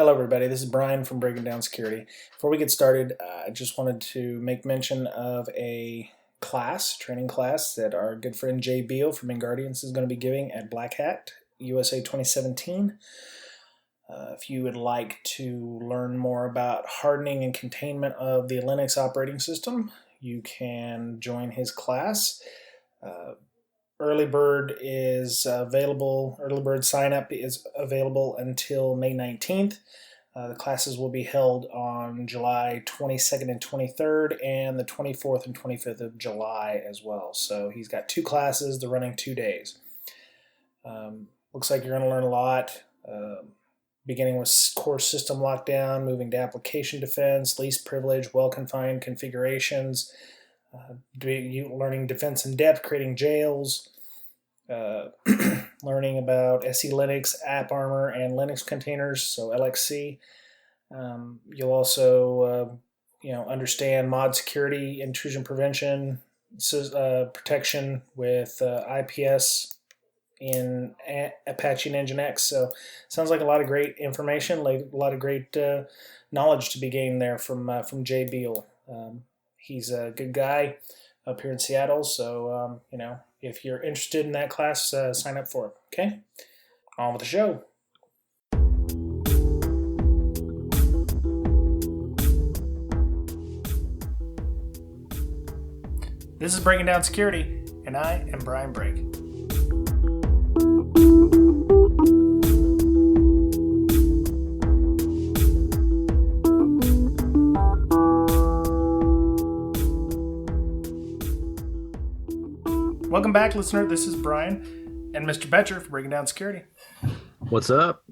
Hello, everybody. This is Brian from Breaking Down Security. Before we get started, I just wanted to make mention of a training class that our good friend Jay Beale from Guardians is going to be giving at BlackHat USA 2017. If you would like to learn more about hardening and containment of the Linux operating system, you can join his class. Early bird is available. Early bird sign up is available until May 19th. The classes will be held on July 22nd and 23rd and the 24th and 25th of July as well. So he's got two classes. They're running 2 days. Looks like you're going to learn a lot. Beginning with core system lockdown, moving to application defense, least privilege, well-confined configurations, learning defense in depth, creating jails, learning about SE Linux, AppArmor, and Linux containers, so LXC. You'll also understand mod security, intrusion prevention, protection with IPS in Apache and Nginx. So sounds like a lot of great information, like a lot of great knowledge to be gained there from Jay Beale. He's a good guy up here in Seattle, so if you're interested in that class, sign up for it. Okay, on with the show. This is Breaking Down Security, and I am Brian Brake. Welcome back, listener. This is Brian and Mr. Betcher for Breaking Down Security. What's up?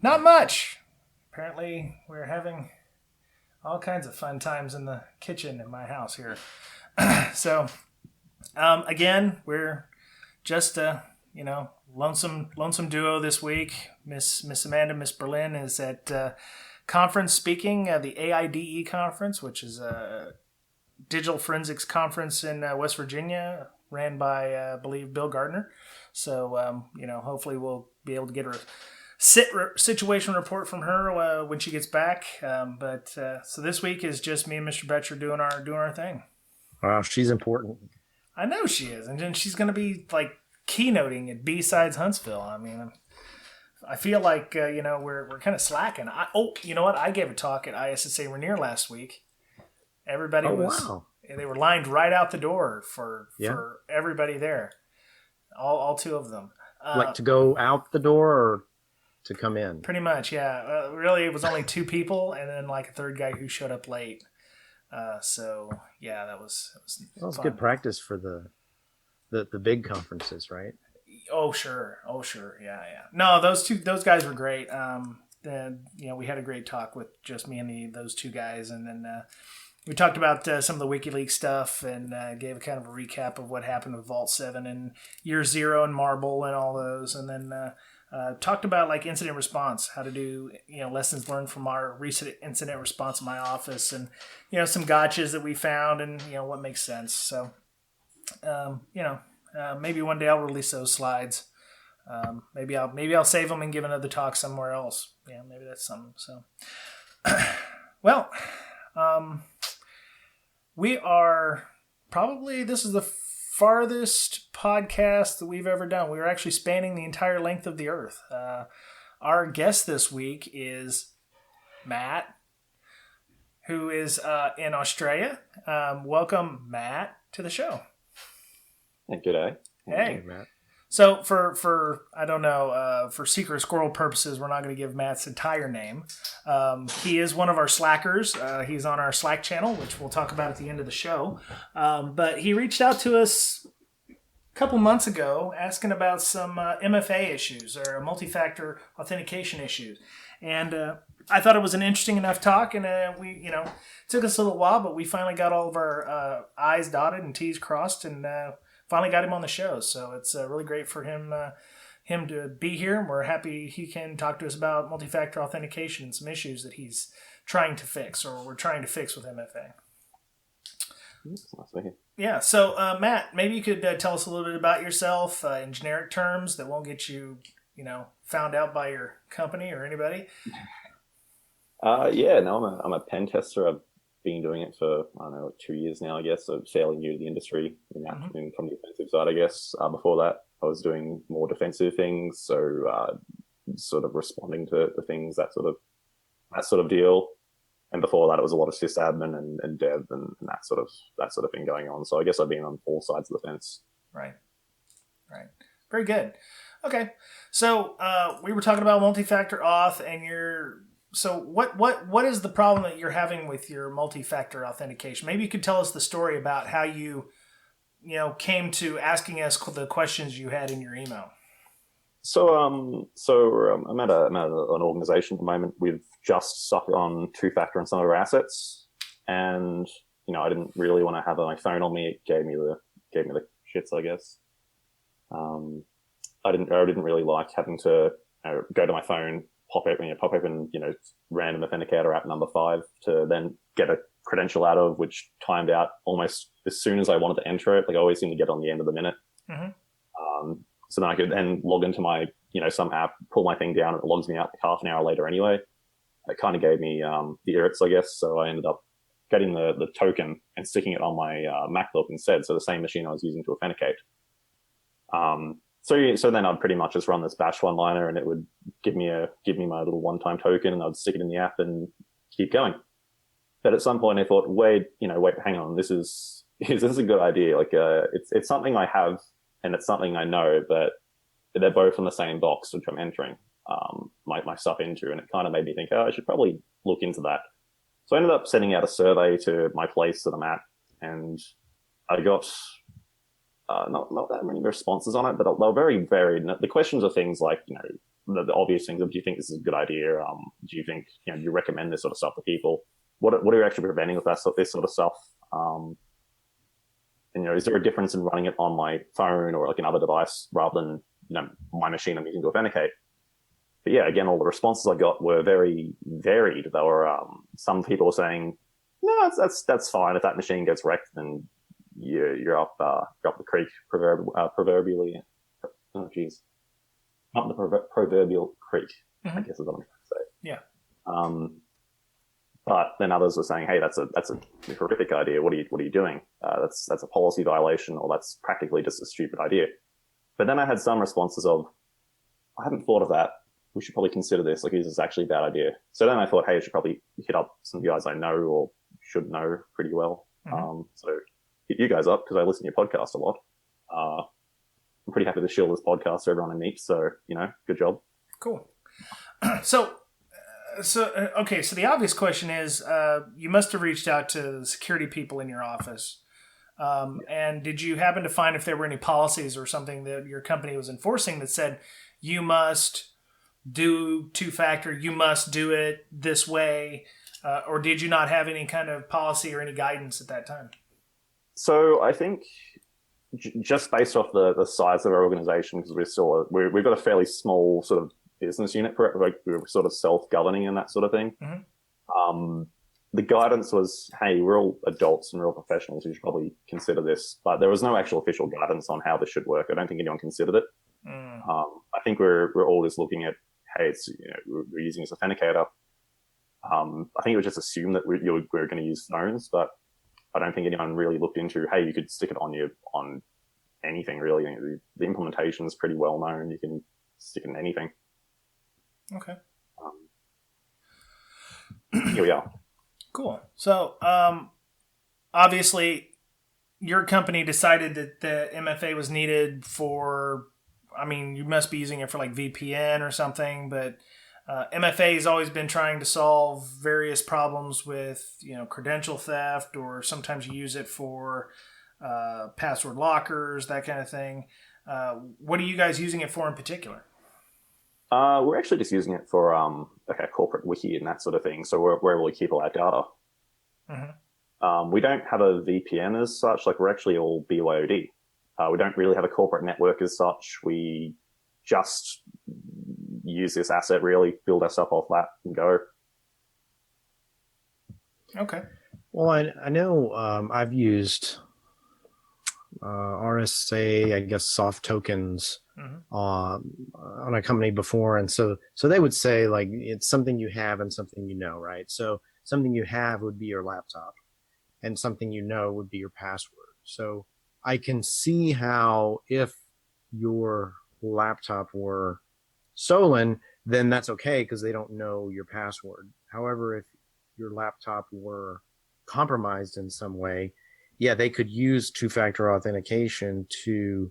Not much. Apparently, we're having all kinds of fun times in the kitchen in my house here. So, again, we're just lonesome duo this week. Miss Amanda, Miss Berlin is at conference speaking, the AIDE conference, which is a digital forensics conference in West Virginia, ran by, I believe, Bill Gardner. So, hopefully we'll be able to get a situation report from her when she gets back. So this week is just me and Mr. Betcher doing our thing. Wow, she's important. I know she is. And then she's going to be, keynoting at B-Sides Huntsville. I mean, I feel like, we're kind of slacking. You know what? I gave a talk at ISSA Rainier last week. Everybody wow. They were lined right out the door for everybody there. All two of them. To go out the door or to come in? Pretty much, yeah. Really, it was only two people and then a third guy who showed up late. So, yeah, that was fun. Good practice for the big conferences, right? Oh, sure. Yeah. No, those guys were great. We had a great talk with just me and those two guys, and then we talked about some of the WikiLeaks stuff and gave kind of a recap of what happened with Vault 7 and Year Zero and Marble and all those. And then talked about incident response, how to do, lessons learned from our recent incident response in my office and, some gotchas that we found and, what makes sense. So, maybe one day I'll release those slides. Maybe I'll save them and give another talk somewhere else. Yeah, maybe that's something. So, well, we are this is the farthest podcast that we've ever done. We're actually spanning the entire length of the earth. Our guest this week is Matt, who is in Australia. Welcome, Matt, to the show. Good day. Hey, Matt. So for I don't know, for secret squirrel purposes, we're not going to give Matt's entire name. He is one of our Slackers. He's on our Slack channel, which we'll talk about at the end of the show. But he reached out to us a couple months ago asking about some MFA issues or multi-factor authentication issues. And I thought it was an interesting enough talk, and we took us a little while, but we finally got all of our I's dotted and T's crossed, and finally got him on the show. So it's really great for him to be here, and we're happy he can talk to us about multi-factor authentication and some issues that he's trying to fix, or we're trying to fix with MFA. Yeah, so Matt, maybe you could tell us a little bit about yourself in generic terms that won't get you found out by your company or anybody? Yeah, no, I'm a pen tester. I've been doing it for, I don't know, like 2 years now, I guess. So fairly new to the industry from the offensive side, I guess. Before that, I was doing more defensive things. So, sort of responding to things, that sort of deal. And before that, it was a lot of sysadmin and dev and that sort of thing going on. So I guess I've been on all sides of the fence. Right. Very good. Okay. So we were talking about multi-factor auth, and so what is the problem that you're having with your multi-factor authentication? Maybe you could tell us the story about how you came to asking us the questions you had in your email. So, I'm at an organization at the moment. We've just stuck on two-factor on some of our assets, and I didn't really want to have my phone on me. It gave me the shits, I guess. I didn't really like having to go to my phone, pop open random authenticator app number 5 to then get a credential out of, which timed out almost as soon as I wanted to enter it. Like I always seem to get on the end of the minute. Mm-hmm. So then I could then log into my, some app, pull my thing down, and it logs me out like half an hour later anyway. It kind of gave me the irrits, I guess. So I ended up getting the token and sticking it on my MacBook instead. So the same machine I was using to authenticate. So then I'd pretty much just run this bash one-liner, and it would give me my little one-time token, and I'd stick it in the app and keep going. But at some point I thought, wait, hang on, this is a good idea. Like, it's something I have, and it's something I know, but they're both in the same box, which I'm entering my stuff into, and it kind of made me think, I should probably look into that. So I ended up sending out a survey to my place that I'm at, and I got not that many responses on it, but they were very varied. The questions are things like, the obvious things of, do you think this is a good idea? Do you think, do you recommend this sort of stuff to people? What are you actually preventing with this sort of stuff? And, is there a difference in running it on my phone or like another device rather than, my machine I'm using to authenticate? But yeah, again, all the responses I got were very varied. There were some people were saying, no, that's fine. If that machine gets wrecked, then you're up the creek proverbially. Oh, geez, up the proverbial creek. Mm-hmm. I guess is what I'm trying to say. Yeah. But then others were saying, hey, that's a horrific idea. What are you doing? That's a policy violation, or that's practically just a stupid idea. But then I had some responses of, I hadn't thought of that. We should probably consider this. Like, is this actually a bad idea? So then I thought, hey, I should probably hit up some guys I know or should know pretty well. Mm-hmm. So hit you guys up because I listen to your podcast a lot. I'm pretty happy to shill this podcast to everyone I meet. So, good job. Cool. So the obvious question is, you must have reached out to the security people in your office. And did you happen to find if there were any policies or something that your company was enforcing that said you must do two-factor, you must do it this way, or did you not have any kind of policy or any guidance at that time? So I think just based off the size of our organization, because we've got a fairly small sort of business unit for it, like we're sort of self-governing and that sort of thing. Mm-hmm. The guidance was, hey, we're all adults and we're all professionals. You should probably consider this. But there was no actual official guidance on how this should work. I don't think anyone considered it. Mm. I think we're all just looking at, hey, it's we're using this authenticator. I think it was just assumed that we're going to use phones, but I don't think anyone really looked into, hey, you could stick it on anything really. The implementation is pretty well known. You can stick it in anything. Okay. Here we are. Cool. So, obviously, your company decided that the MFA was needed for, you must be using it for like VPN or something, but MFA has always been trying to solve various problems with, credential theft, or sometimes you use it for password lockers, that kind of thing. What are you guys using it for in particular? We're actually just using it for like a corporate wiki and that sort of thing. So we're able to keep all our data. Mm-hmm. We don't have a VPN as such. Like, we're actually all BYOD. We don't really have a corporate network as such. We just use this asset, really build our stuff off that and go. Okay. Well, I know I've used RSA, I guess, soft tokens on a company before. And so they would say, like, it's something you have and something you know, right? So something you have would be your laptop, and something you know would be your password. So I can see how if your laptop were stolen, then that's okay because they don't know your password. However, if your laptop were compromised in some way, yeah, they could use two-factor authentication to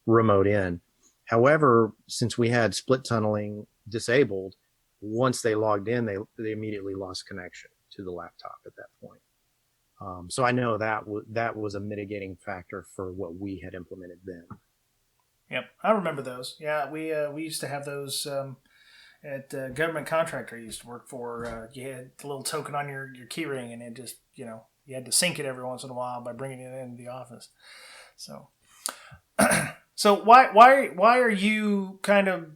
remote in. However, since we had split tunneling disabled, once they logged in, they immediately lost connection to the laptop at that point. So I know that was a mitigating factor for what we had implemented then. Yep, I remember those. Yeah, we used to have those at government contractor I used to work for. You had the little token on your key ring, and it just, you had to sync it every once in a while by bringing it into the office. So, so why are you kind of,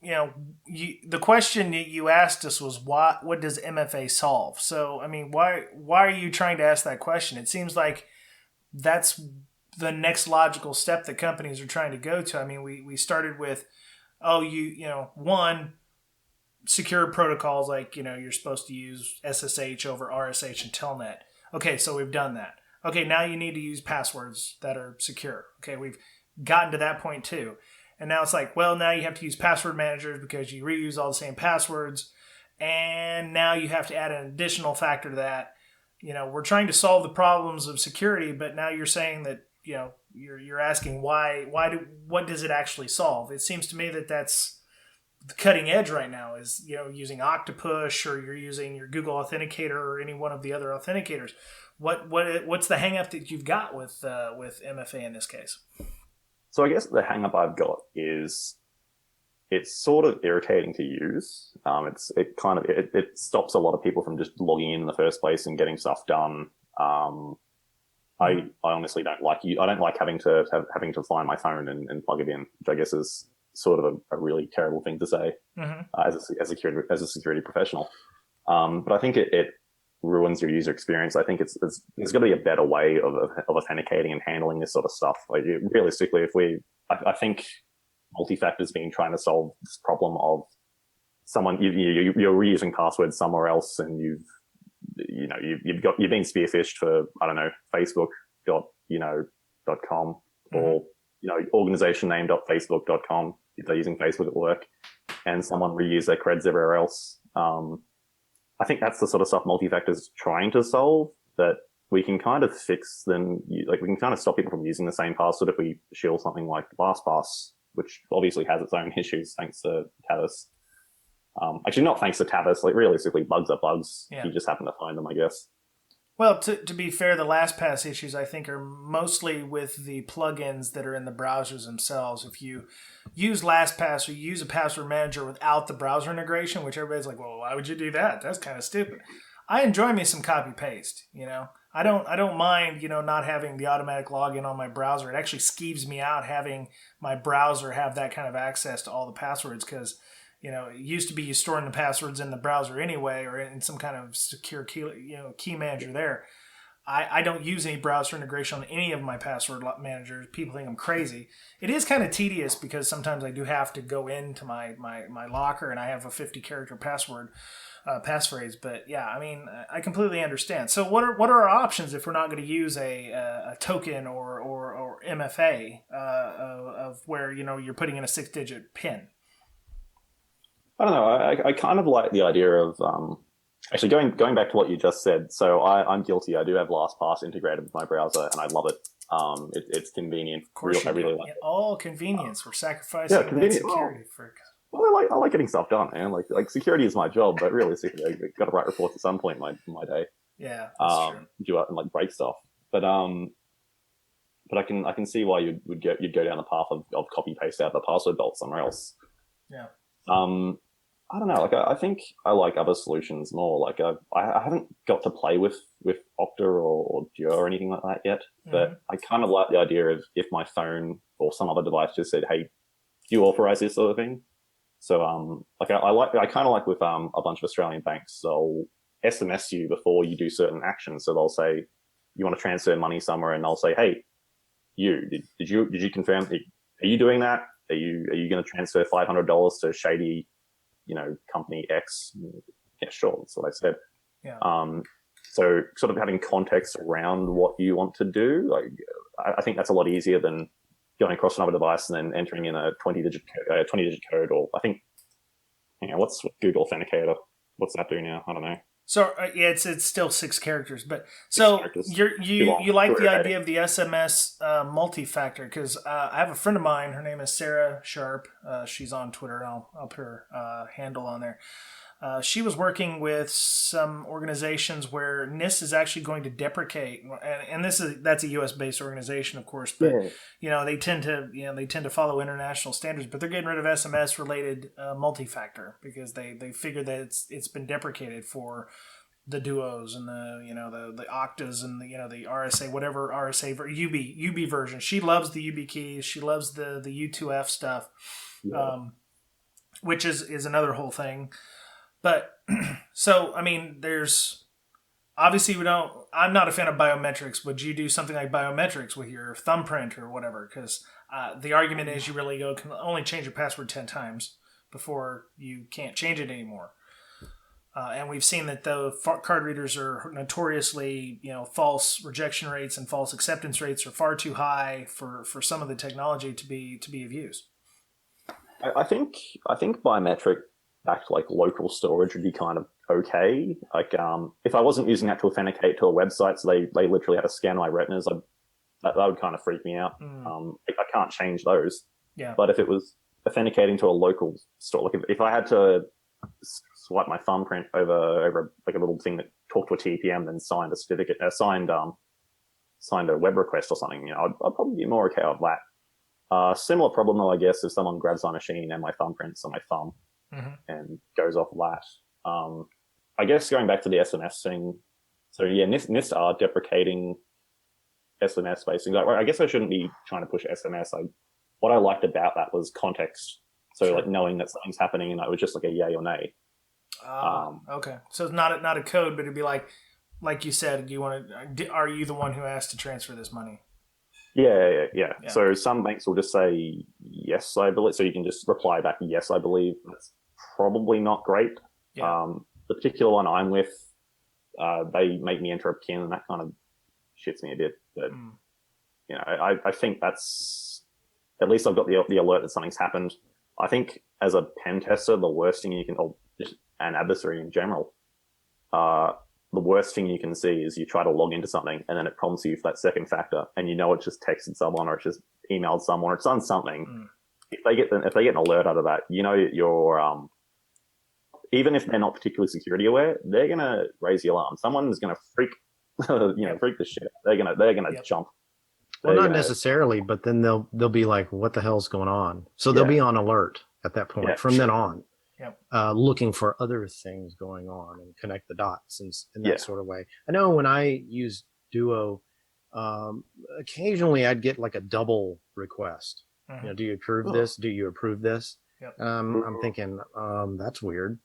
the question that you asked us was what does MFA solve? So I mean, why are you trying to ask that question? It seems like that's the next logical step that companies are trying to go to. I mean, we started with, one, secure protocols, like, you're supposed to use SSH over RSH and Telnet. Okay, so we've done that. Okay, now you need to use passwords that are secure. Okay, we've gotten to that point too. And now it's like, well, now you have to use password managers because you reuse all the same passwords. And now you have to add an additional factor to that. We're trying to solve the problems of security, but now you're saying that, you're asking what does it actually solve? It seems to me that that's the cutting edge right now is, using Octopus, or you're using your Google Authenticator or any one of the other authenticators. What's the hang up that you've got with MFA in this case? So I guess the hang up I've got is it's sort of irritating to use. It stops a lot of people from just logging in the first place and getting stuff done. I honestly don't like I don't like having to find my phone and plug it in, which I guess is sort of a really terrible thing to say as a security professional. But I think it ruins your user experience. I think there's got to be a better way of authenticating and handling this sort of stuff. Like, realistically, I think multi-factor's been trying to solve this problem of someone you're reusing passwords somewhere else, and you've been spearphished for, I don't know, facebook.com or organization name.facebook.com if they're using Facebook at work, and someone reuse their creds everywhere else. I think that's the sort of stuff multi-factor's trying to solve, that we can kind of fix them. Like, we can kind of stop people from using the same password if we shield something like LastPass, which obviously has its own issues thanks to Tavis. Actually, not thanks to Tavis. Like, realistically, bugs are bugs. Yeah. You just happen to find them, I guess. Well, to be fair, the LastPass issues, I think, are mostly with the plugins that are in the browsers themselves. If you use LastPass or you use a password manager without the browser integration, which everybody's like, well, why would you do that? That's kind of stupid. I enjoy me some copy paste. I don't mind not having the automatic login on my browser. It actually skeeves me out having my browser have that kind of access to all the passwords, because it used to be you storing the passwords in the browser anyway, or in some kind of secure key manager there. I don't use any browser integration on any of my password managers. People think I'm crazy. It is kind of tedious because sometimes I do have to go into my locker and I have a 50-character passphrase. But yeah, I mean, I completely understand. So what are our options if we're not going to use a token or MFA of where you're putting in a 6-digit PIN? I don't know. I kind of like the idea of actually going back to what you just said. So I'm guilty. I do have LastPass integrated with my browser, and I love it. It's convenient. Of course, I really like it. All convenience. We're sacrificing that security for. Well, I like getting stuff done, man. Like security is my job, but realistically, I've got to write reports at some point in my day. Yeah, that's true. Do it and break stuff, but I can see why you'd go down the path of copy paste out the password belt somewhere else. Yeah. I don't know. Like, I think I like other solutions more. Like, I haven't got to play with Okta or Duo or anything like that yet. But I kind of like the idea of if my phone or some other device just said, "Hey, do you authorize this sort of thing?" So, I kind of like with a bunch of Australian banks, they'll SMS you before you do certain actions. So they'll say, "You want to transfer money somewhere," and they'll say, "Hey, did you confirm? Are you doing that? Are you going to transfer $500 to shady, company X? Yeah, sure. That's what I said. Yeah. So sort of having context around what you want to do, like I think that's a lot easier than going across another device and then entering in a 20-digit code, or I think, what's Google Authenticator? What's that do now? I don't know. So it's still 6 characters, but so you like the idea of the SMS multi-factor, because I have a friend of mine. Her name is Sarah Sharp. She's on Twitter. I'll put her handle on there. She was working with some organizations where NIST is actually going to deprecate, and that's a U.S. based organization, of course, but they tend to follow international standards, but they're getting rid of SMS related multi-factor because they figure that it's been deprecated for the duos and the octas and the RSA, whatever RSA UB version. She loves the UB keys. She loves the U2F stuff, which is another whole thing. But so, I mean, there's obviously I'm not a fan of biometrics. Would you do something like biometrics with your thumbprint or whatever? Because the argument is you really can only change your password 10 times before you can't change it anymore. And we've seen that the card readers are notoriously, false rejection rates and false acceptance rates are far too high for some of the technology to be of use. I think biometric back like local storage would be kind of okay. Like if I wasn't using that to authenticate to a website, so they literally had to scan my retinas, that would kind of freak me out. I can't change those. Yeah. But if it was authenticating to a local store, like if I had to swipe my thumbprint over like a little thing that talked to a TPM, then signed a certificate, signed a web request or something, I'd probably be more okay with that. Similar problem though, I guess, if someone grabs my machine and my thumbprints on my thumb. And goes off that. I guess going back to the SMS thing, so yeah, NIST are deprecating SMS basically. Like, I guess I shouldn't be trying to push SMS. What I liked about that was context. So like knowing that something's happening, and it was just like a yay or nay. Okay, so it's not a code, but it'd be like you said, are you the one who asked to transfer this money? Yeah. So some banks will just say yes, I believe. So you can just reply back yes, I believe. That's probably not great. Yeah. The particular one I'm with, they make me enter a PIN, and that kind of shits me a bit. But I think that's at least I've got the alert that something's happened. I think as a pen tester, the worst thing you can, or just an adversary in general, the worst thing you can see is you try to log into something and then it prompts you for that second factor, and it's just texted someone or it's just emailed someone or it's done something. If they get an alert out of that, you're even if they're not particularly security aware, they're gonna raise the alarm. Someone's gonna freak freak the shit. They're gonna jump. Well, not necessarily, but then they'll be like, "What the hell's going on?" So they'll be on alert at that point. From then on. Looking for other things going on and connect the dots in that sort of way. I know when I use Duo, occasionally I'd get like a double request. Do you approve this? Do you approve this? I'm thinking that's weird,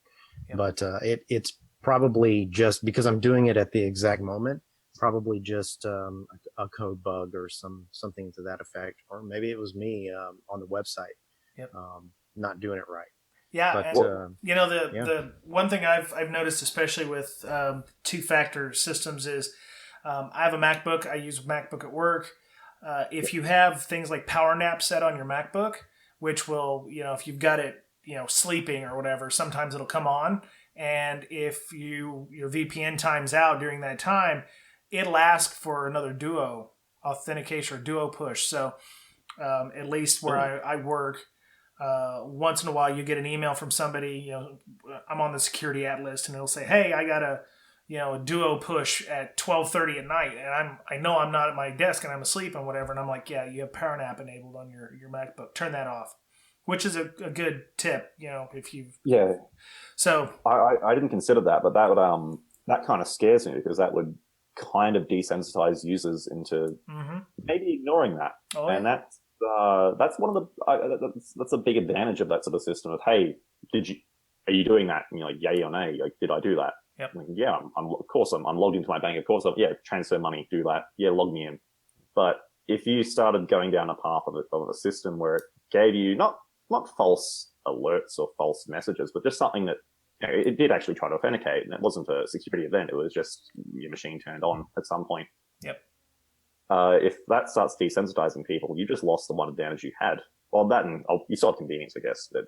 but it's probably just because I'm doing it at the exact moment. Probably just a code bug or something to that effect, or maybe it was me on the website not doing it right. Yeah, but, the one thing I've noticed, especially with two-factor systems, is I have a MacBook. I use a MacBook at work. If you have things like power nap set on your MacBook, which will, if you've got it, sleeping or whatever, sometimes it'll come on. And if your VPN times out during that time, it'll ask for another Duo authentication or Duo push. So at least where I work, once in a while you get an email from somebody, I'm on the security at list, and it'll say, hey, I got a Duo push at 12:30 at night, and I know I'm not at my desk and I'm asleep and whatever, and I'm like, yeah, you have power nap enabled on your MacBook, turn that off, which is a good tip, if you so I didn't consider that, but that would that kind of scares me, because that would kind of desensitize users into maybe ignoring that. And that's one of the that's a big advantage of that sort of system of, hey, are you doing that? And you're like, yay or nay, like, did I do that? Yep. Like, yeah, I'm logged into my bank, of course. Transfer money, do that. Yeah, log me in. But if you started going down a path of a system where it gave you not not false alerts or false messages, but just something that it did actually try to authenticate, and it wasn't a security event. It was just your machine turned on at some point. Yep. If that starts desensitizing people, you just lost the one advantage you had. Well, that and you saw convenience, I guess, but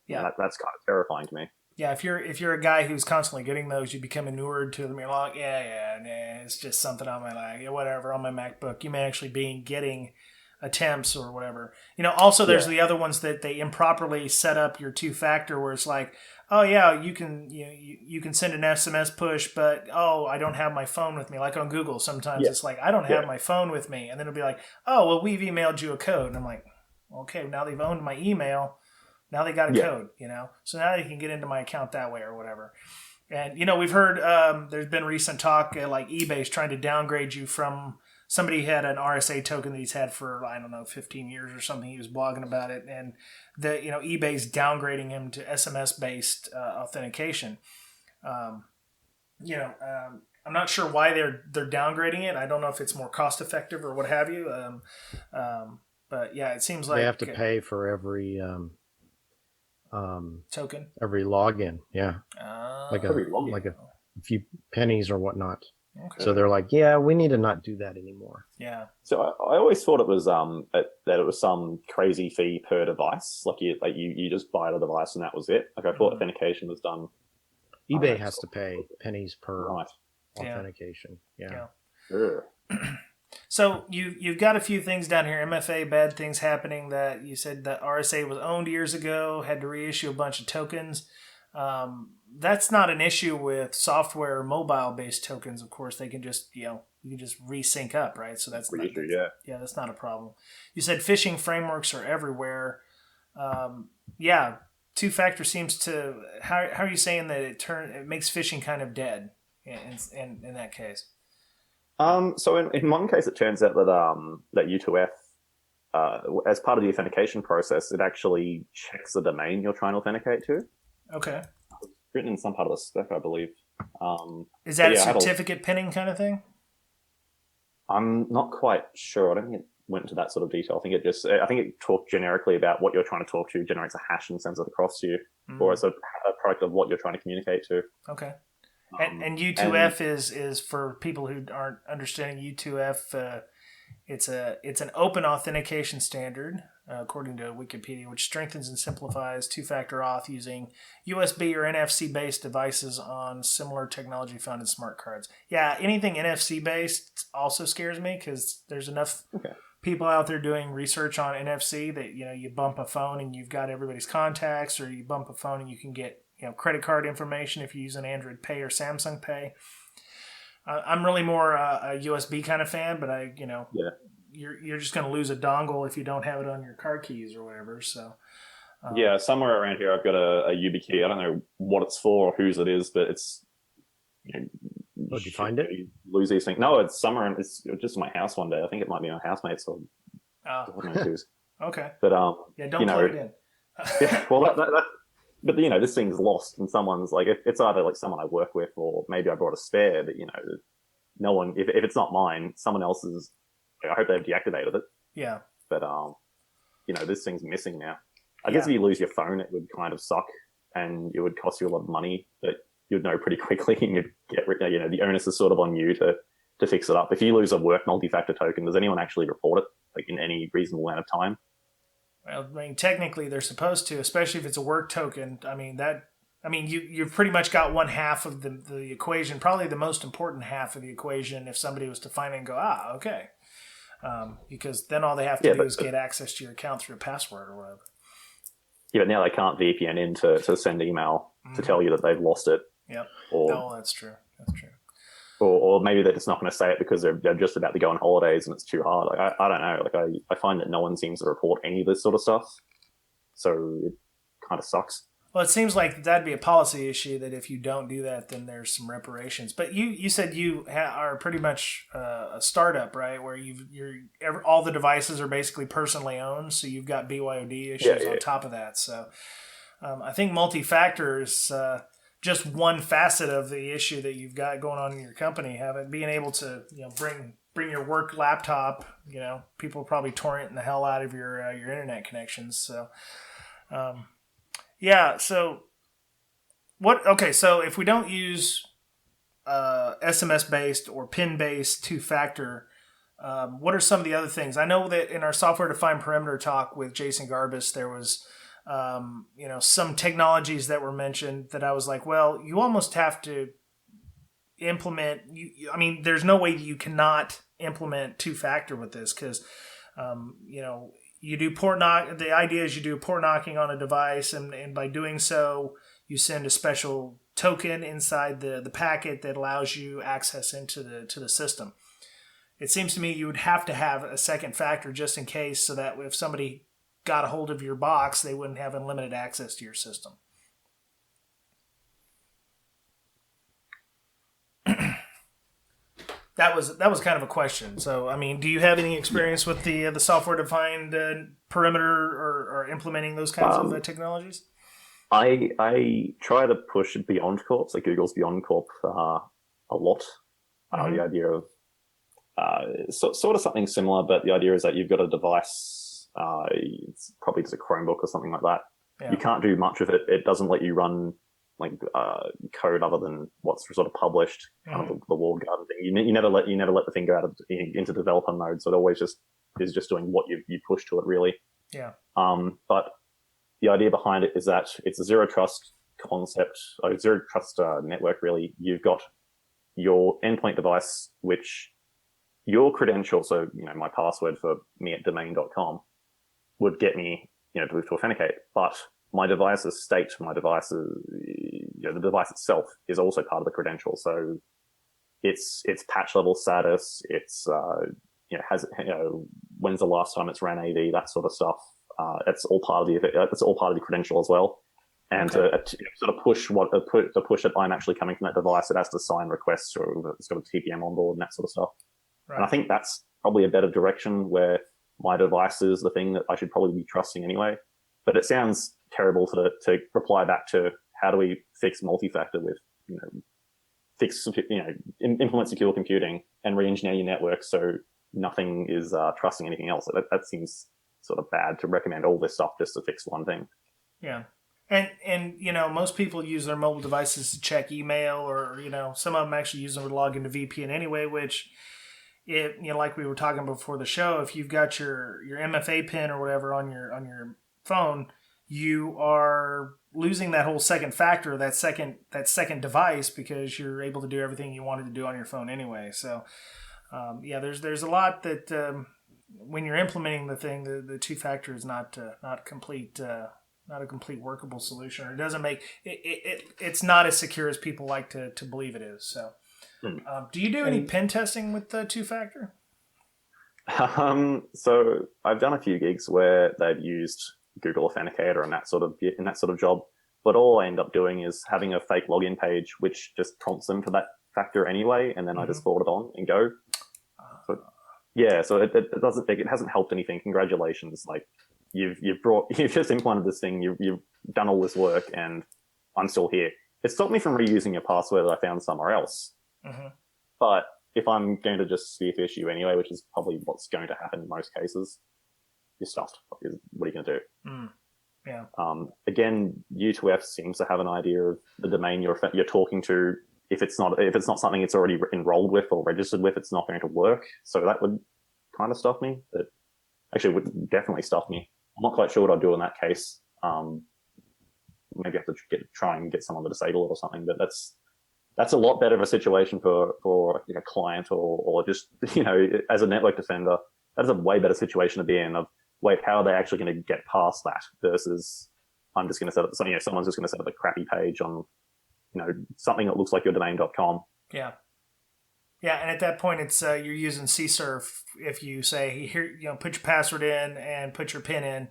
that's kind of terrifying to me. Yeah, if you're a guy who's constantly getting those, you become inured to them. You're like, nah, it's just something on my whatever on my MacBook. You may actually be getting attempts or whatever. Also there's the other ones that they improperly set up your two-factor, where it's like, oh yeah, you can send an SMS push, but I don't have my phone with me. Like on Google, sometimes it's like, I don't have my phone with me, and then it'll be like, oh well, we've emailed you a code, and I'm like, okay, now they've owned my email. Now they got a code, so now they can get into my account that way or whatever. And, we've heard there's been recent talk like eBay's trying to downgrade you from somebody had an RSA token that he's had for, 15 years or something. He was blogging about it. And eBay's downgrading him to SMS-based authentication. I'm not sure why they're downgrading it. I don't know if it's more cost effective or what have you. But yeah, it seems like they have to pay for every token, every login. Yeah. Like a few pennies or whatnot. Okay. So they're like, yeah, we need to not do that anymore. Yeah. So I always thought it was that it was some crazy fee per device. Like you just buy the device and that was it. Like I thought authentication was done. eBay has to pay pennies per authentication. Yeah. Sure. So you've got a few things down here. MFA, bad things happening. That you said that RSA was owned years ago, had to reissue a bunch of tokens. That's not an issue with software or mobile-based tokens. Of course, they can just you can just resync up, right? So that's that's not a problem. You said phishing frameworks are everywhere. Two-factor seems to. How are you saying that it makes phishing kind of dead in that case? So in one case, it turns out that U2F, as part of the authentication process, it actually checks the domain you're trying to authenticate to. Okay. It's written in some part of the spec, I believe. Is that a certificate pinning kind of thing? I'm not quite sure. I don't think it went into that sort of detail. I think it talked generically about what you're trying to talk to, generates a hash and sends it across to you, or as a product of what you're trying to communicate to. Okay. And U2F is for people who aren't understanding U2F. It's an open authentication standard, according to Wikipedia, which strengthens and simplifies two-factor auth using USB or NFC-based devices on similar technology found in smart cards. Yeah, anything NFC-based also scares me because there's enough people out there doing research on NFC that you bump a phone and you've got everybody's contacts, or you bump a phone and you can get credit card information if you use an Android Pay or Samsung Pay. I'm really more a USB kind of fan, but you're just going to lose a dongle if you don't have it on your car keys or whatever. So somewhere around here I've got a YubiKey. I don't know what it's for or whose it is, but it's. Did you find it? You lose these things. No, it's somewhere. It's just in my house one day. I think it might be my housemate's. So okay. But don't plug it in. Well, but this thing's lost, and someone's like, it's either like someone I work with, or maybe I brought a spare. But no one. If it's not mine, someone else's. I hope they've deactivated it. Yeah. But this thing's missing now. I guess if you lose your phone, it would kind of suck, and it would cost you a lot of money. But you'd know pretty quickly, and you'd get the onus is sort of on you to fix it up. If you lose a work multi-factor token, does anyone actually report it like in any reasonable amount of time? Well, technically they're supposed to, especially if it's a work token. You've pretty much got one half of the equation, probably the most important half of the equation. If somebody was to find it and go, okay, because then all they have to do is get access to your account through a password or whatever. Yeah, but now they can't VPN in to send email to tell you that they've lost it. Yep. That's true. That's true. Or maybe they're just not going to say it because they're just about to go on holidays and it's too hard. Like I don't know. Like I find that no one seems to report any of this sort of stuff, so it kind of sucks. Well, it seems like that'd be a policy issue that if you don't do that, then there's some reparations. But you said you are pretty much a startup, right? Where all the devices are basically personally owned, so you've got BYOD issues on top of that. So I think multi-factor is just one facet of the issue that you've got going on in your company. Being able to bring your work laptop. People probably torrenting the hell out of your internet connections. So Yeah. So what? Okay. So if we don't use SMS based or PIN based two-factor, what are some of the other things? I know that in our software-defined perimeter talk with Jason Garbus, there was some technologies that were mentioned that I was like, well, you almost have to implement. I mean, there's no way you cannot implement two-factor with this because you do port knock. The idea is you do port knocking on a device, and by doing so, you send a special token inside the packet that allows you access into the system. It seems to me you would have to have a second factor just in case, so that if somebody got a hold of your box, they wouldn't have unlimited access to your system. That was kind of a question. So, I mean, do you have any experience with the software-defined perimeter or implementing those kinds of technologies? I try to push Beyond Corp, so Google's Beyond Corp, a lot. The idea of sort of something similar, but the idea is that you've got a device, it's probably just a Chromebook or something like that. Yeah. You can't do much of it. It doesn't let you run code other than what's sort of published, kind of the walled garden thing. You never let the thing go into developer mode, so it always is just doing what you push to it, really. Yeah. But the idea behind it is that it's a zero trust concept, or zero trust network, really. You've got your endpoint device, which your credential, so my password for me at domain.com would get me to authenticate, but my device's state, the device itself is also part of the credential. So it's patch level status, it's when's the last time it's ran AV, that sort of stuff. It's all part of the credential as well. And to sort of push that I'm actually coming from that device, it has to sign requests, or it's got a TPM on board and that sort of stuff. Right. And I think that's probably a better direction, where my device is the thing that I should probably be trusting anyway. But it sounds terrible to reply back to how do we fix multi-factor with, implement secure computing and re-engineer your network so nothing is trusting anything else. That seems sort of bad to recommend all this stuff just to fix one thing. Yeah. And most people use their mobile devices to check email, or, some of them actually use them to log into VPN anyway, which, like we were talking before the show, if you've got your MFA pin or whatever on your phone, you are losing that whole second factor, that second device, because you're able to do everything you wanted to do on your phone anyway. So, there's a lot that when you're implementing the thing, the two factor is not complete. Not a complete workable solution, or it doesn't make it's not as secure as people like to believe it is. So, do you do any pen testing with the two factor? So I've done a few gigs where they've used Google Authenticator and that sort of job, but all I end up doing is having a fake login page which just prompts them for that factor anyway, and then I just forward it on and go. So it hasn't helped anything. Congratulations, you've just implemented this thing, you've done all this work, and I'm still here. It stopped me from reusing a password that I found somewhere else. But if I'm going to just spearfish you anyway, which is probably what's going to happen in most cases, you're stuffed. What are you going to do? Yeah. Again, U2F seems to have an idea of the domain you're talking to. If it's not something it's already enrolled with or registered with, it's not going to work. So that would kind of stuff me. But actually, it would definitely stuff me. I'm not quite sure what I'd do in that case. Maybe I have to try and get someone to disable it or something. But that's a lot better of a situation for a client or just as a network defender. That is a way better situation to be in. Of wait, how are they actually going to get past that? Versus I'm just going to set up someone's just going to set up a crappy page on something that looks like your domain.com. Yeah. Yeah, and at that point, it's you're using CSRF. If you say here, put your password in and put your PIN in.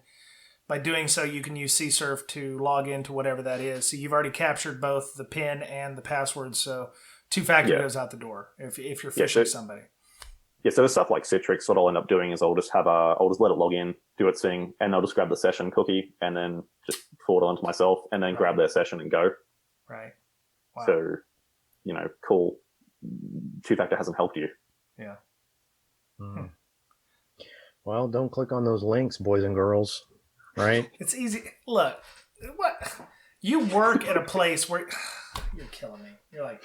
By doing so, you can use CSRF to log into whatever that is. So you've already captured both the PIN and the password. So two-factor goes out the door if you're phishing somebody. Yeah, so the stuff like Citrix, what I'll end up doing is I'll just let it log in, do its thing, and I'll just grab the session cookie and then just forward it onto myself, and then grab their session and go. Right. Wow. So, cool. Two-factor hasn't helped you. Yeah. Well, don't click on those links, boys and girls. right? It's easy. Look, what you work at a place where you're killing me. You're like,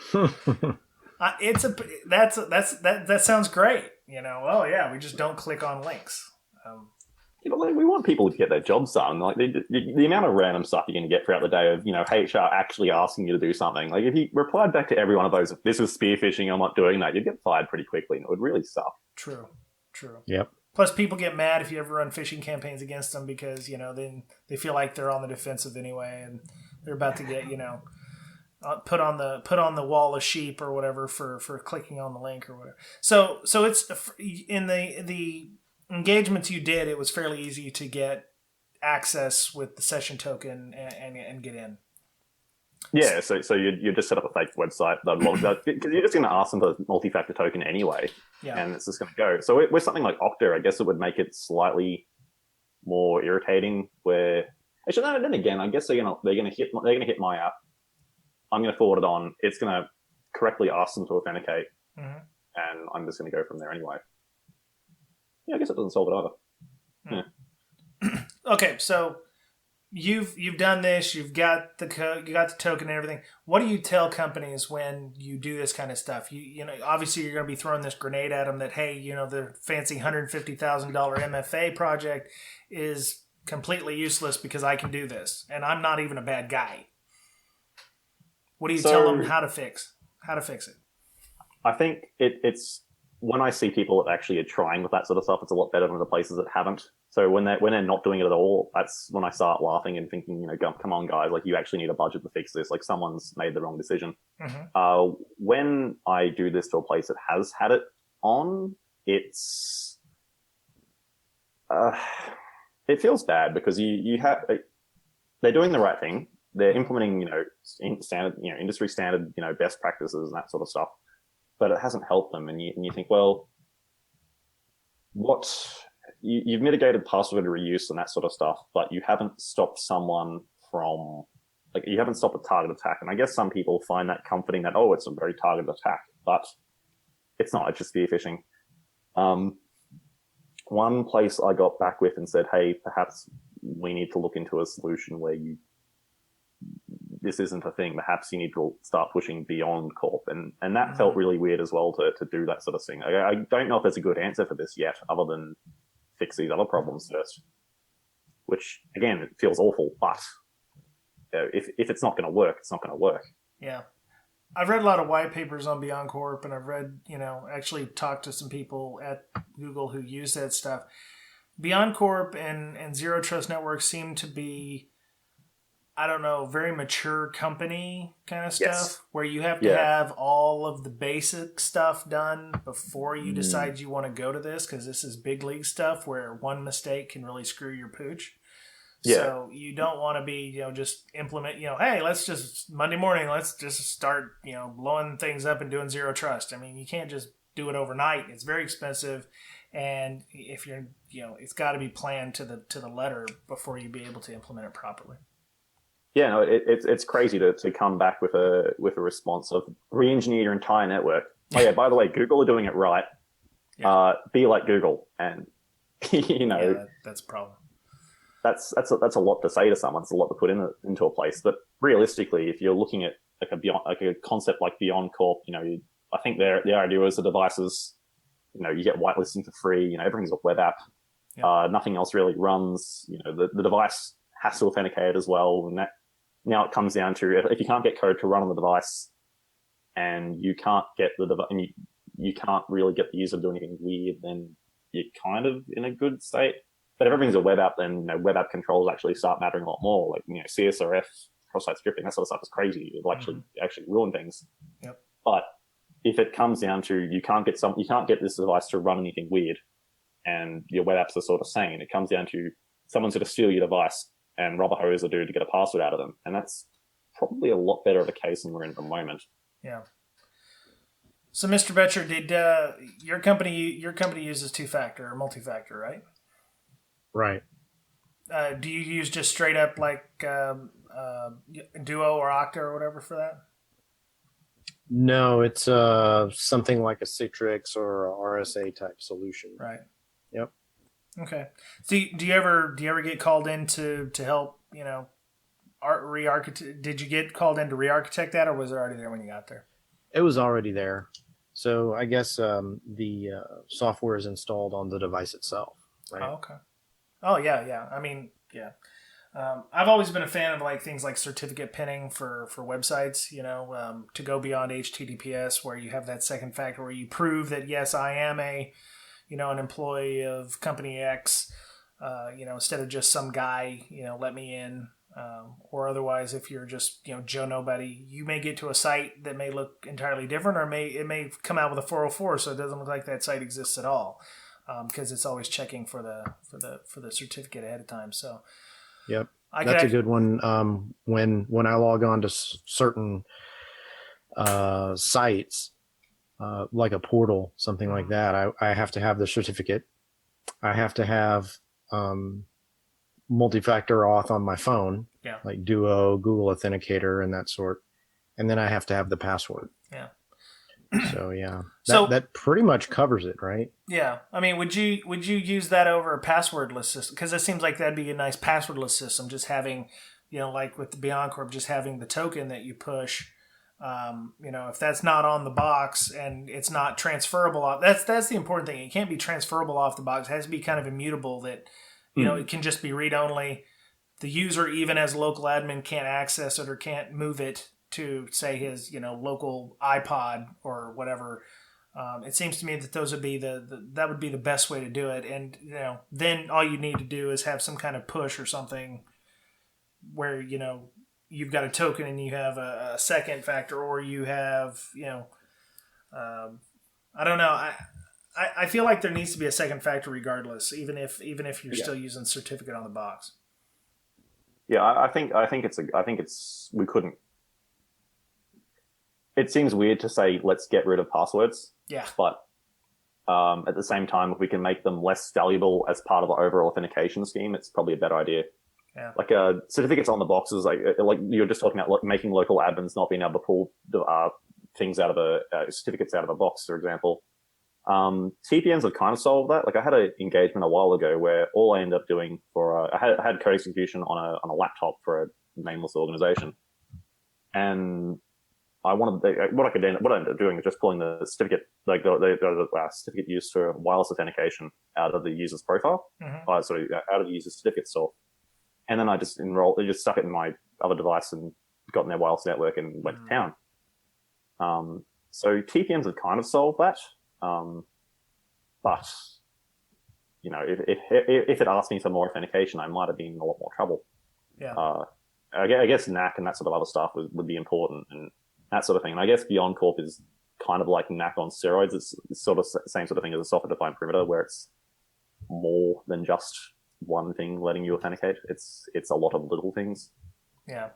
that sounds great. Oh yeah, we just don't click on links. Like, we want people to get their jobs done. Like the amount of random stuff you're going to get throughout the day of HR actually asking you to do something. Like if you replied back to every one of those, if this was spearfishing, I'm not doing that, you'd get fired pretty quickly, and it would really suck. True. Yep. Plus, people get mad if you ever run phishing campaigns against them because then they feel like they're on the defensive anyway, and they're about to get put on the wall of sheep or whatever for clicking on the link or whatever. So it's in the engagements you did, it was fairly easy to get access with the session token and get in. Yeah, so you just set up a fake website because you're just going to ask them for a multi-factor token anyway, and it's just going to go. So with something like Okta, I guess it would make it slightly more irritating. Where actually, no, then again, I guess they're gonna hit my app. I'm going to forward it on. It's going to correctly ask them to authenticate, and I'm just going to go from there anyway. Yeah, I guess it doesn't solve it either. Yeah. Okay, so you've done this. You've got the code. You got the token and everything. What do you tell companies when you do this kind of stuff? Obviously you're going to be throwing this grenade at them that hey, the fancy $150,000 MFA project is completely useless because I can do this, and I'm not even a bad guy. What do you tell them how to fix it? I think it's when I see people that actually are trying with that sort of stuff, it's a lot better than the places that haven't. So when they're not doing it at all, that's when I start laughing and thinking, come on, guys, like you actually need a budget to fix this. Like someone's made the wrong decision. When I do this to a place that has had it on, it feels bad because they're doing the right thing. They're implementing, standard, industry standard, best practices and that sort of stuff. But it hasn't helped them. And you think, well, you've mitigated password reuse and that sort of stuff, but you haven't stopped someone from, you haven't stopped a target attack. And I guess some people find that comforting that, it's a very targeted attack, but it's not, it's just spear phishing. One place I got back with and said, hey, perhaps we need to look into a solution where this isn't a thing. Perhaps you need to start pushing beyond corp. And that felt really weird as well to do that sort of thing. I don't know if there's a good answer for this yet, other than fix these other problems first, which again, it feels awful, but if it's not going to work, it's not going to work. Yeah. I've read a lot of white papers on Beyond Corp, and I've read, actually talked to some people at Google who use that stuff. Beyond Corp and Zero Trust Network seem to be, I don't know, very mature company kind of stuff where you have to have all of the basic stuff done before you decide you want to go to this, because this is big league stuff where one mistake can really screw your pooch. Yeah. So you don't want to be, just implement, hey, let's just Monday morning, let's just start, blowing things up and doing zero trust. I mean, you can't just do it overnight. It's very expensive. And if you're, it's got to be planned to the letter before you be able to implement it properly. Yeah, no, it's crazy to come back with a response of re-engineer your entire network. Oh yeah, by the way, Google are doing it right. Yeah. Be like Google, and that's a problem. That's a lot to say to someone. It's a lot to put into a place. But realistically, if you're looking at a concept like Beyond Corp, I think the idea is the devices, you get whitelisting for free. Everything's a web app. Yeah. Nothing else really runs. The device has to authenticate it as well, and that. Now it comes down to if you can't get code to run on the device, and you can't get and you can't really get the user to do anything weird, then you're kind of in a good state. But if everything's a web app, then web app controls actually start mattering a lot more. Like CSRF, cross-site scripting, that sort of stuff is crazy. It will actually ruin things. Yep. But if it comes down to you can't get this device to run anything weird, and your web apps are sort of sane, it comes down to someone's going to steal your device and rob a hose or dude to get a password out of them. And that's probably a lot better of a case than we're in at the moment. Yeah. So, Mr. Betcher, did your company uses two-factor or multi-factor, right? Right. Do you use just straight up like Duo or Okta or whatever for that? No, it's something like a Citrix or a RSA type solution. Right. Yep. Okay. So do you ever get called in to help, re-architect? Did you get called in to re-architect that, or was it already there when you got there? It was already there. So I guess the software is installed on the device itself, right? Oh, okay. Oh, yeah. I mean, yeah. I've always been a fan of like things like certificate pinning for websites, to go beyond HTTPS, where you have that second factor where you prove that, yes, I am an employee of company X, instead of just some guy, let me in. Or otherwise, if you're just, Joe Nobody, you may get to a site that may look entirely different, or it may come out with a 404, so it doesn't look like that site exists at all, because it's always checking for the certificate ahead of time. So, yep, that's a good one. When I log on to certain sites, like a portal, something like that, I have to have the certificate. I have to have multi-factor auth on my phone, like Duo, Google Authenticator, and that sort. And then I have to have the password. Yeah. So yeah, that pretty much covers it, right? Yeah. I mean, would you use that over a passwordless system? Because it seems like that'd be a nice passwordless system. Just having, like with the Beyond Corp, just having the token that you push. If that's not on the box and it's not transferable, that's the important thing. It can't be transferable off the box. It has to be kind of immutable. That it can just be read only. The user, even as local admin, can't access it or can't move it to, say, his local iPod or whatever. It seems to me that those would be that would be the best way to do it. And then all you need to do is have some kind of push or something where you've got a token and you have a second factor, or you have I don't know. I feel like there needs to be a second factor regardless, even if you're still using certificate on the box. Yeah, I think we couldn't. It seems weird to say let's get rid of passwords. Yeah. But at the same time, if we can make them less valuable as part of the overall authentication scheme, it's probably a better idea. Yeah. Like certificates on the boxes, like you're just talking about making local admins not being able to pull things out of certificates out of a box, for example. TPMs have kind of solved that. Like I had an engagement a while ago where all I ended up doing for I had code execution on a laptop for a nameless organization, and I wanted what I ended up doing is just pulling the certificate, like the certificate used for wireless authentication, out of the user's profile, out of the user's certificate store, and then I just stuck it in my other device and got in their wireless network and went to town. So TPMs have kind of solved that. But if it asked me for more authentication, I might have been in a lot more trouble. Yeah. I guess NAC and that sort of other stuff would be important and that sort of thing. And I guess Beyond Corp is kind of like NAC on steroids. It's sort of the same sort of thing as a software-defined perimeter, where it's more than just one thing letting you authenticate. It's a lot of little things. Yeah.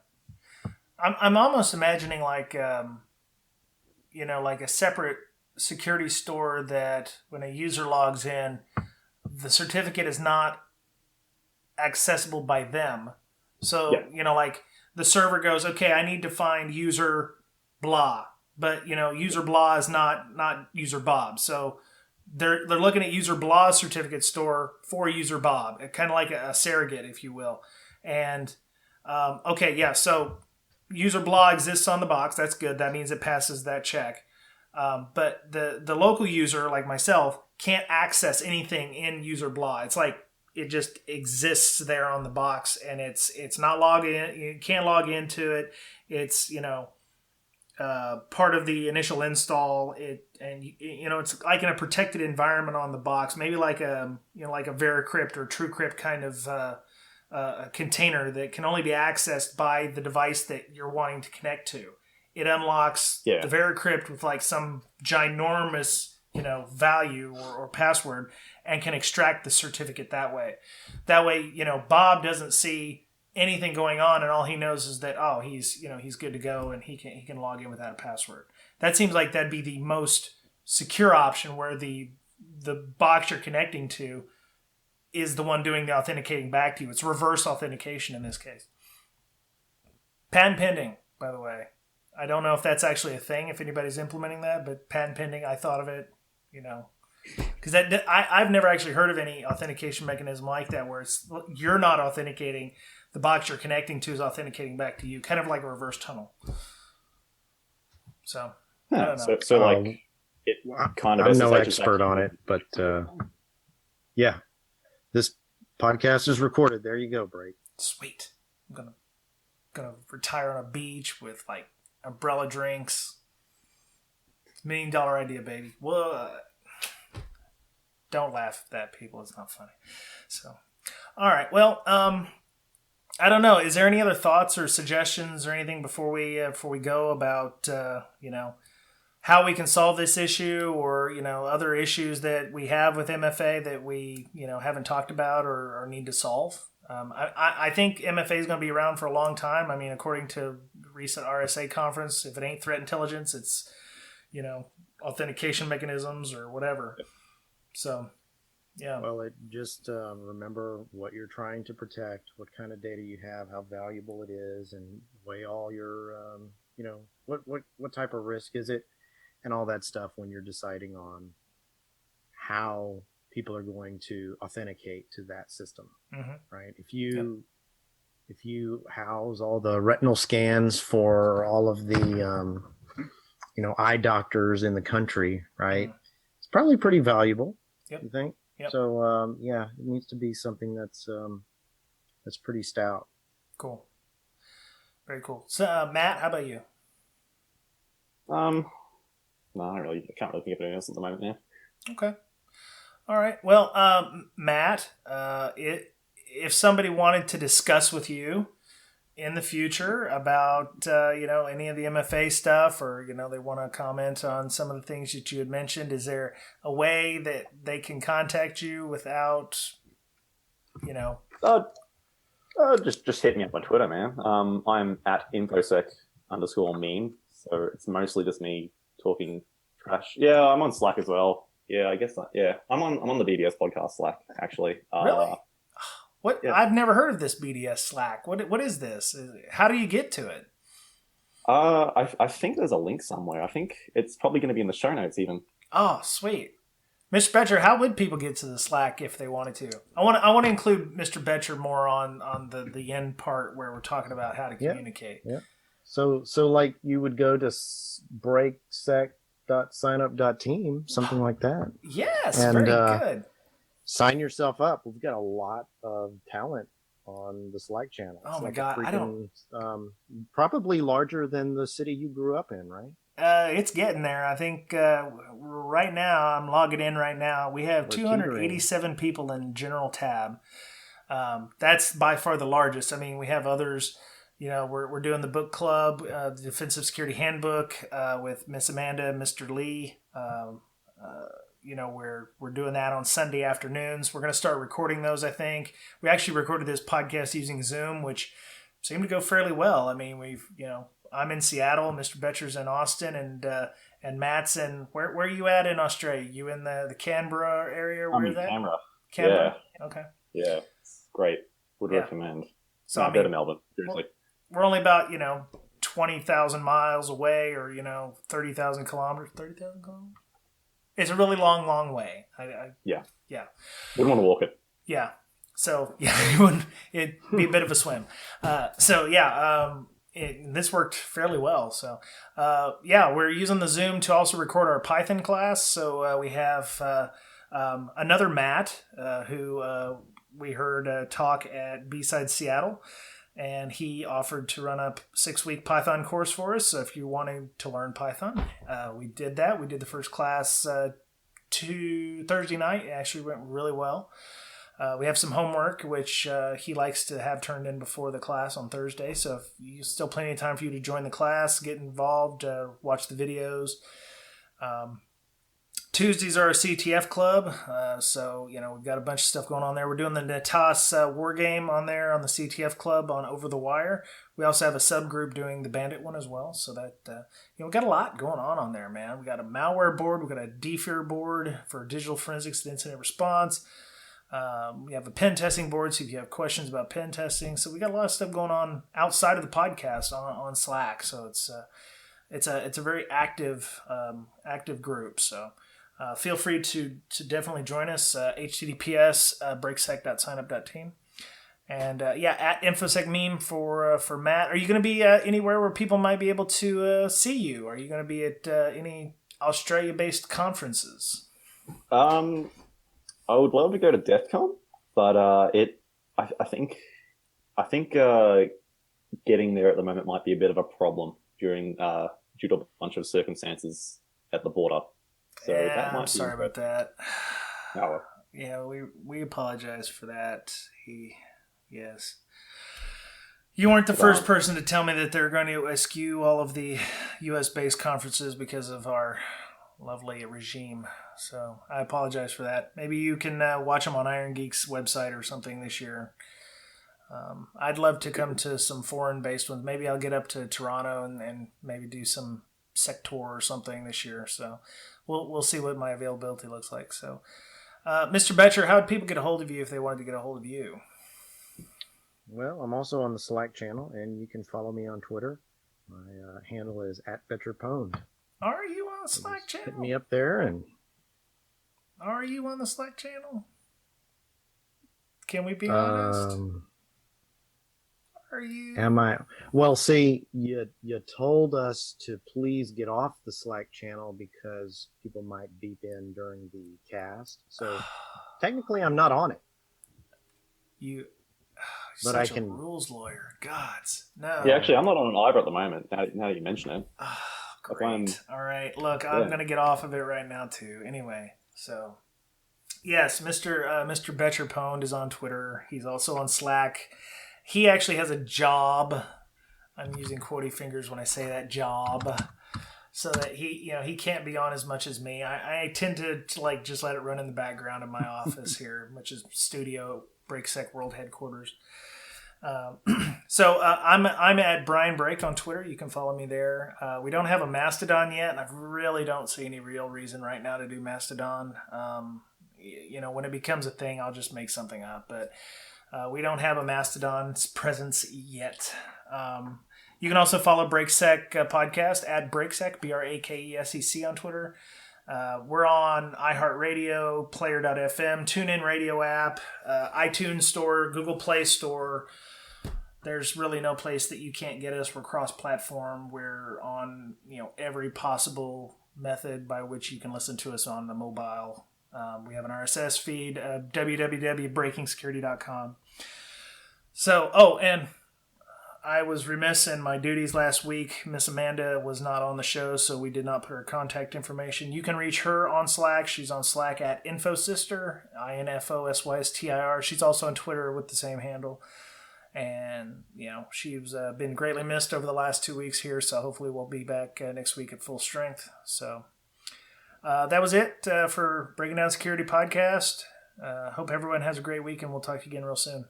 I'm almost imagining like like a separate security store that when a user logs in, the certificate is not accessible by them. So, like the server goes, okay, I need to find user blah, but user blah is not user Bob. So they're looking at user blah's certificate store for user Bob, kind of like a surrogate, if you will. And so user blah exists on the box. That's good. That means it passes that check. But the local user, like myself, can't access anything in user blah. It's like it just exists there on the box, and it's not logged in. You can't log into it. It's part of the initial install. It's like in a protected environment on the box, maybe like a Veracrypt or TrueCrypt kind of a container that can only be accessed by the device that you're wanting to connect to. It unlocks the Veracrypt with like some ginormous, value or password, and can extract the certificate that way. That way, Bob doesn't see anything going on, and all he knows is that he's good to go, and he can log in without a password. That seems like that'd be the most secure option, where the box you're connecting to is the one doing the authenticating back to you. It's reverse authentication in this case. Patent pending, by the way. I don't know if that's actually a thing, if anybody's implementing that, but patent pending, I thought of it, Because I've never actually heard of any authentication mechanism like that where you're not authenticating, the box you're connecting to is authenticating back to you, kind of like a reverse tunnel. So, I don't know. So like, it kind of. I'm no expert on it, but yeah, this podcast is recorded. There you go, Break. Sweet. I'm gonna retire on a beach with like umbrella drinks. $1 million idea, baby. Well, don't laugh at that, people. It's not funny. So, all right. Well, I don't know. Is there any other thoughts or suggestions or anything before we go about how we can solve this issue, or other issues that we have with MFA that we haven't talked about or need to solve? I think MFA is going to be around for a long time. I mean, according to recent RSA conference, if it ain't threat intelligence, it's authentication mechanisms or whatever. So, yeah. Well, just remember what you're trying to protect, what kind of data you have, how valuable it is, and weigh all your, what type of risk is it, and all that stuff when you're deciding on how people are going to authenticate to that system, right? If you house all the retinal scans for all of the, eye doctors in the country, right? It's probably pretty valuable. Yep. You think? Yep. So, it needs to be something that's pretty stout. Cool. Very cool. So, Matt, how about you? No, I can't really think of anything else at the moment now. Okay. All right. Well, Matt, if somebody wanted to discuss with you in the future about, any of the MFA stuff, or, they want to comment on some of the things that you had mentioned, is there a way that they can contact you without, Just hit me up on Twitter, man. I'm at infosec_mean. So it's mostly just me talking trash. Yeah, I'm on Slack as well. Yeah, I guess that. Yeah, I'm on the BDS podcast Slack, actually. Really? What? Yeah. I've never heard of this BDS Slack. What is this? How do you get to it? I think there's a link somewhere. I think it's probably going to be in the show notes even. Oh, sweet. Mr. Betcher, how would people get to the Slack if they wanted to? I want to include Mr. Betcher more on the end part where we're talking about how to communicate. Yeah. So like you would go to breaksec.signup.team, something like that. Yes, and, very good. Sign yourself up. We've got a lot of talent on the Slack channel. Oh my God, I don't. Probably larger than the city you grew up in, right? It's getting there. I think right now, I'm logging in right now. We have 287 people in general tab. That's by far the largest. I mean, we have others. We're doing the book club, the Defensive Security Handbook with Miss Amanda and Mr. Lee. We're doing that on Sunday afternoons. We're going to start recording those, I think. We actually recorded this podcast using Zoom, which seemed to go fairly well. I mean, I'm in Seattle, Mr. Betcher's in Austin, and Matt's in, where are you at in Australia? You in the Canberra area? I'm in Canberra. Canberra? Yeah. Okay. Yeah, it's great. Would recommend. So go to Melbourne, seriously. We're only about, 20,000 miles away, or, 30,000 kilometers. 30,000 kilometers? It's a really long, long way. Yeah. Wouldn't want to walk it. Yeah. So, it'd be a bit of a swim. This worked fairly well. So, we're using the Zoom to also record our Python class. So, we have another Matt who we heard talk at B-Side Seattle. And he offered to run a 6-week Python course for us. So if you wanted to learn Python, we did that. We did the first class Thursday night. It actually went really well. We have some homework, which he likes to have turned in before the class on Thursday. So if you still plenty of time for you to join the class, get involved, watch the videos. Tuesdays are a CTF club, so we've got a bunch of stuff going on there. We're doing the Natas war game on there on the CTF club on Over the Wire. We also have a subgroup doing the Bandit one as well. So that we've got a lot going on there, man. We got a malware board, we got a DFIR board for digital forensics and incident response. We have a pen testing board, so if you have questions about pen testing, so we got a lot of stuff going on outside of the podcast on Slack. So it's a very active group. So. feel free to definitely join us. HTTPS breaksec.signup.team. And at InfoSec meme for Matt. Are you going to be anywhere where people might be able to see you? Are you going to be at any Australia-based conferences? I would love to go to DEF CON, but I think getting there at the moment might be a bit of a problem due to a bunch of circumstances at the border. So that might I'm sorry about that. Oh. Yeah, we apologize for that. Yes. You weren't the first person to tell me that they're going to eschew all of the U.S.-based conferences because of our lovely regime. So I apologize for that. Maybe you can watch them on Iron Geek's website or something this year. I'd love to come to some foreign-based ones. Maybe I'll get up to Toronto and maybe do some sector or something this year. So we'll see what my availability looks like. So, Mr. Betcher, how would people get a hold of you if they wanted to get a hold of you? Well, I'm also on the Slack channel, and you can follow me on Twitter. My handle is @BetcherPone. Are you on the Slack channel? Hit me up there. And are you on the Slack channel? Can we be honest? Are you? Am I? Well, see, you told us to please get off the Slack channel because people might beep in during the cast. So technically, I'm not on it. But such a rules lawyer. Gods. No. Yeah, actually, I'm not on it either at the moment, now you mention it. Oh, great. All right. Look, I'm going to get off of it right now, too. Anyway, so, yes, Mr. Betcher Pond is on Twitter. He's also on Slack. He actually has a job. I'm using quotey fingers when I say that, job. So that he can't be on as much as me. I tend to like just let it run in the background in my office here, which is Studio BreakSec World Headquarters. So I'm at Brian Break on Twitter. You can follow me there. We don't have a Mastodon yet, and I really don't see any real reason right now to do Mastodon. When it becomes a thing, I'll just make something up. But we don't have a Mastodon presence yet. You can also follow BreakSec podcast at BreakSec, BRAKESEC on Twitter. We're on iHeartRadio, Player.fm, TuneIn Radio app, iTunes Store, Google Play Store. There's really no place that you can't get us. We're cross-platform. We're on every possible method by which you can listen to us on the mobile. We have an RSS feed, www.breakingsecurity.com. So, and I was remiss in my duties last week. Miss Amanda was not on the show, so we did not put her contact information. You can reach her on Slack. She's on Slack at InfoSyster, INFOSYSTIR. She's also on Twitter with the same handle. And, she's been greatly missed over the last 2 weeks here, so hopefully we'll be back next week at full strength. So that was it for Breaking Down Security Podcast. Hope everyone has a great week, and we'll talk again real soon.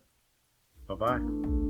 Bye-bye.